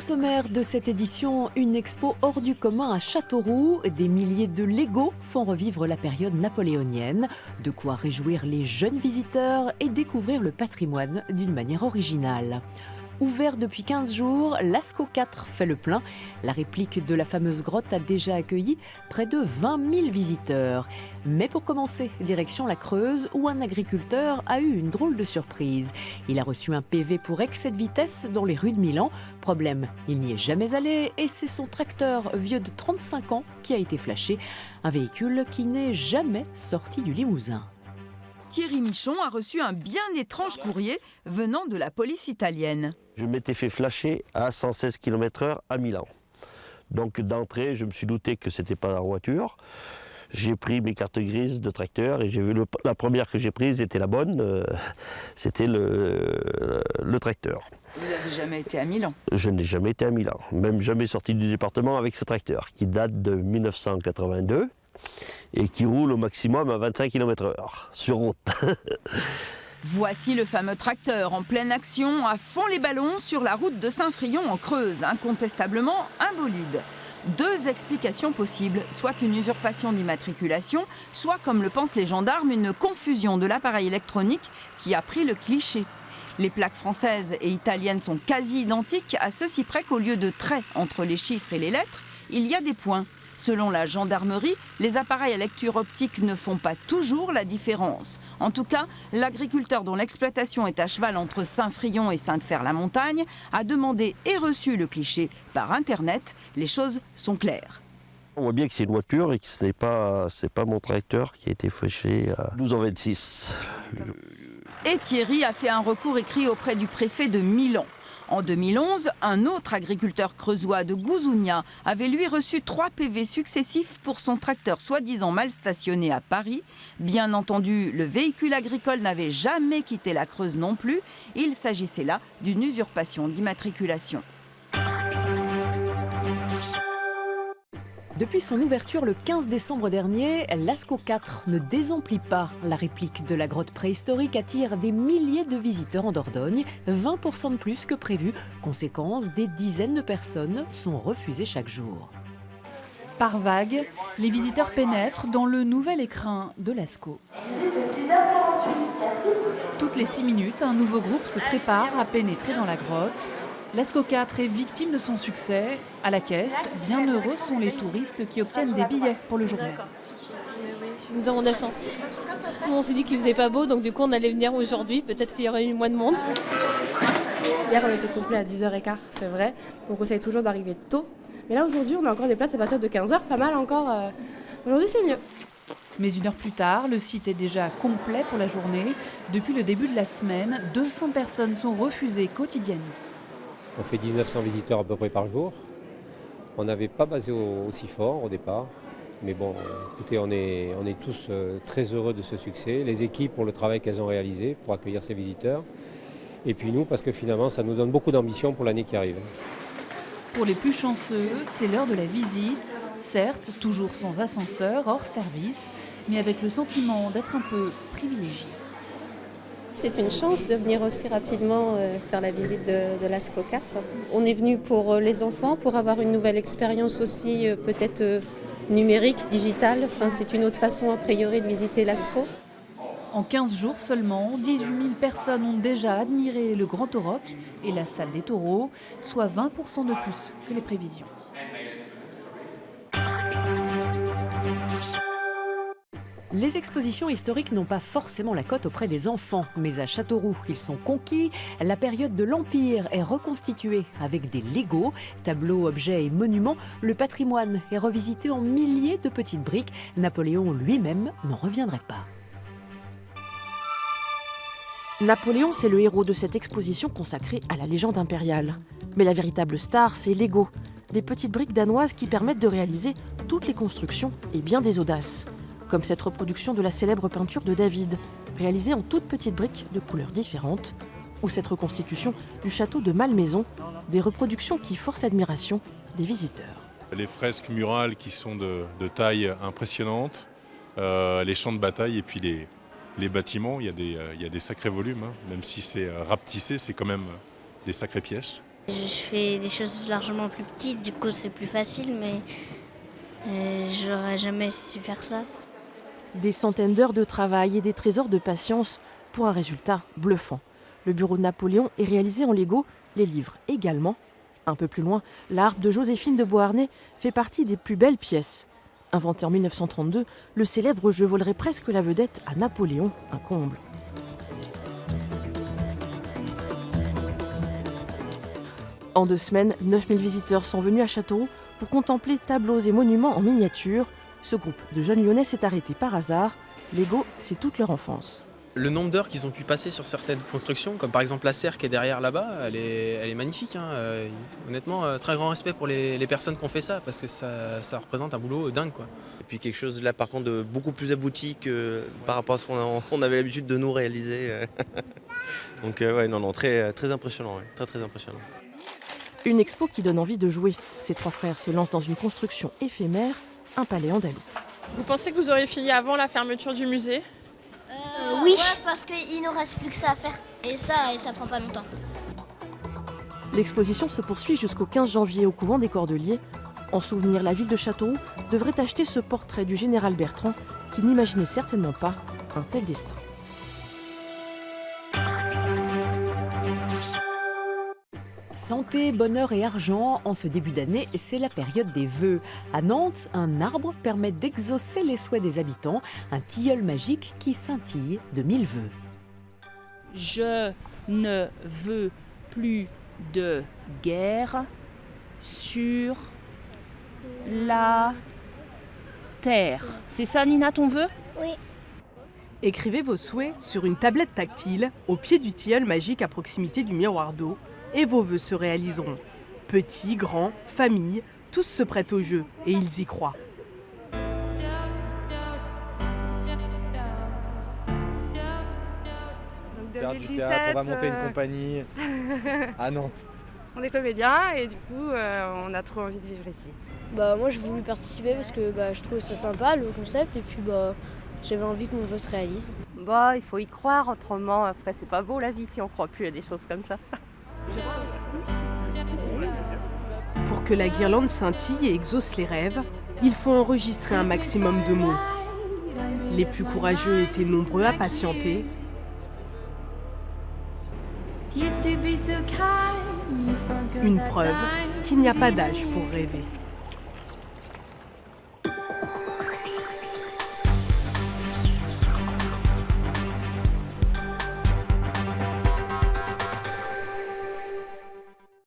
sommaire de cette édition, une expo hors du commun à Châteauroux. Des milliers de Legos font revivre la période napoléonienne. De quoi réjouir les jeunes visiteurs et découvrir le patrimoine d'une manière originale. Ouvert depuis 15 jours, Lascaux 4 fait le plein. La réplique de la fameuse grotte a déjà accueilli près de 20 000 visiteurs. Mais pour commencer, direction la Creuse, où un agriculteur a eu une drôle de surprise. Il a reçu un PV pour excès de vitesse dans les rues de Milan. Problème, il n'y est jamais allé et c'est son tracteur vieux de 35 ans qui a été flashé. Un véhicule qui n'est jamais sorti du Limousin. Thierry Michon a reçu un bien étrange courrier venant de la police italienne. Je m'étais fait flasher à 116 km/h à Milan. Donc d'entrée, je me suis douté que ce n'était pas la voiture. J'ai pris mes cartes grises de tracteur et j'ai vu la première que j'ai prise était la bonne, c'était le tracteur. Vous n'avez jamais été à Milan? Je n'ai jamais été à Milan, même jamais sorti du département avec ce tracteur qui date de 1982 et qui roule au maximum à 25 km/h sur route. Voici le fameux tracteur en pleine action, à fond les ballons sur la route de Saint-Frion en Creuse, incontestablement un bolide. Deux explications possibles, soit une usurpation d'immatriculation, soit, comme le pensent les gendarmes, une confusion de l'appareil électronique qui a pris le cliché. Les plaques françaises et italiennes sont quasi identiques, à ceci près qu'au lieu de traits entre les chiffres et les lettres, il y a des points. Selon la gendarmerie, les appareils à lecture optique ne font pas toujours la différence. En tout cas, l'agriculteur dont l'exploitation est à cheval entre Saint-Frion et Sainte-Fère-la-Montagne a demandé et reçu le cliché par Internet. Les choses sont claires. On voit bien que c'est une voiture et que ce n'est pas mon tracteur qui a été fauché à 12h26. Et Thierry a fait un recours écrit auprès du préfet de Milan. En 2011, un autre agriculteur creusois de Gouzougna avait lui reçu 3 PV successifs pour son tracteur soi-disant mal stationné à Paris. Bien entendu, le véhicule agricole n'avait jamais quitté la Creuse non plus. Il s'agissait là d'une usurpation d'immatriculation. Depuis son ouverture le 15 décembre dernier, Lascaux 4 ne désemplit pas. La réplique de la grotte préhistorique attire des milliers de visiteurs en Dordogne, 20% de plus que prévu. Conséquence, des dizaines de personnes sont refusées chaque jour. Par vague, les visiteurs pénètrent dans le nouvel écrin de Lascaux. Toutes les 6 minutes, un nouveau groupe se prépare à pénétrer dans la grotte. Lascaux 4 est victime de son succès. À la caisse, bien heureux sont les touristes qui obtiennent des billets pour le jour même. Nous avons de la chance. On s'est dit qu'il faisait pas beau, donc du coup on allait venir aujourd'hui. Peut-être qu'il y aurait eu moins de monde. Hier on était complet à 10h15, c'est vrai. Donc on essaye toujours d'arriver tôt. Mais là aujourd'hui on a encore des places à partir de 15h, pas mal encore. Aujourd'hui c'est mieux. Mais une heure plus tard, le site est déjà complet pour la journée. Depuis le début de la semaine, 200 personnes sont refusées quotidiennement. On fait 1900 visiteurs à peu près par jour. On n'avait pas basé aussi fort au départ. Mais bon, écoutez, on est tous très heureux de ce succès. Les équipes pour le travail qu'elles ont réalisé pour accueillir ces visiteurs. Et puis nous, parce que finalement, ça nous donne beaucoup d'ambition pour l'année qui arrive. Pour les plus chanceux, c'est l'heure de la visite. Certes, toujours sans ascenseur, hors service, mais avec le sentiment d'être un peu privilégié. C'est une chance de venir aussi rapidement faire la visite de Lascaux 4. On est venu pour les enfants, pour avoir une nouvelle expérience aussi peut-être numérique, digitale. Enfin, c'est une autre façon a priori de visiter Lascaux. En 15 jours seulement, 18 000 personnes ont déjà admiré le Grand Auroch et la salle des taureaux, soit 20% de plus que les prévisions. Les expositions historiques n'ont pas forcément la cote auprès des enfants, mais à Châteauroux, ils sont conquis. La période de l'Empire est reconstituée avec des Legos, tableaux, objets et monuments. Le patrimoine est revisité en milliers de petites briques. Napoléon lui-même n'en reviendrait pas. Napoléon, c'est le héros de cette exposition consacrée à la légende impériale. Mais la véritable star, c'est Lego, des petites briques danoises qui permettent de réaliser toutes les constructions et bien des audaces. Comme cette reproduction de la célèbre peinture de David, réalisée en toutes petites briques de couleurs différentes, ou cette reconstitution du château de Malmaison, des reproductions qui forcent l'admiration des visiteurs. Les fresques murales qui sont de taille impressionnante, les champs de bataille et puis les bâtiments, il y a des sacrés volumes, hein. Même si c'est rapetissé, c'est quand même des sacrées pièces. Je fais des choses largement plus petites, du coup c'est plus facile, mais j'aurais jamais su faire ça. Des centaines d'heures de travail et des trésors de patience pour un résultat bluffant. Le bureau de Napoléon est réalisé en Lego, les livres également. Un peu plus loin, la harpe de Joséphine de Beauharnais fait partie des plus belles pièces. Inventé en 1932, le célèbre jeu volerait presque la vedette à Napoléon, un comble. En 2 semaines, 9000 visiteurs sont venus à Châteauroux pour contempler tableaux et monuments en miniature. Ce groupe de jeunes Lyonnais s'est arrêté par hasard. Lego, c'est toute leur enfance. Le nombre d'heures qu'ils ont pu passer sur certaines constructions, comme par exemple la serre qui est derrière là-bas, elle est magnifique. Honnêtement, très grand respect pour les personnes qui ont fait ça, parce que ça représente un boulot dingue, quoi. Et puis quelque chose là par contre de beaucoup plus abouti que par rapport à ce qu'on avait l'habitude de nous réaliser. Donc ouais, non, très, très impressionnant, ouais. Très impressionnant. Une expo qui donne envie de jouer. Ces 3 frères se lancent dans une construction éphémère, un palais andalou. Vous pensez que vous auriez fini avant la fermeture du musée ? Oui, ouais, parce qu'il ne reste plus que ça à faire. Et ça prend pas longtemps. L'exposition se poursuit jusqu'au 15 janvier au couvent des Cordeliers. En souvenir, la ville de Châteauroux devrait acheter ce portrait du général Bertrand qui n'imaginait certainement pas un tel destin. Santé, bonheur et argent, en ce début d'année, c'est la période des vœux. À Nantes, un arbre permet d'exaucer les souhaits des habitants, un tilleul magique qui scintille de 1000 vœux. Je ne veux plus de guerre sur la terre. C'est ça, Nina, ton vœu ? Oui. Écrivez vos souhaits sur une tablette tactile au pied du tilleul magique à proximité du miroir d'eau et vos vœux se réaliseront. Petits, grands, famille, tous se prêtent au jeu et ils y croient. Faire du théâtre, on va monter une compagnie à Nantes. On est comédiens et du coup on a trop envie de vivre ici. Moi j'ai voulu participer parce que je trouvais ça sympa le concept et puis j'avais envie que mon vœu se réalise. Il faut y croire, autrement après c'est pas beau la vie si on croit plus à des choses comme ça. Pour que la guirlande scintille et exauce les rêves, il faut enregistrer un maximum de mots. Les plus courageux étaient nombreux à patienter. Une preuve qu'il n'y a pas d'âge pour rêver.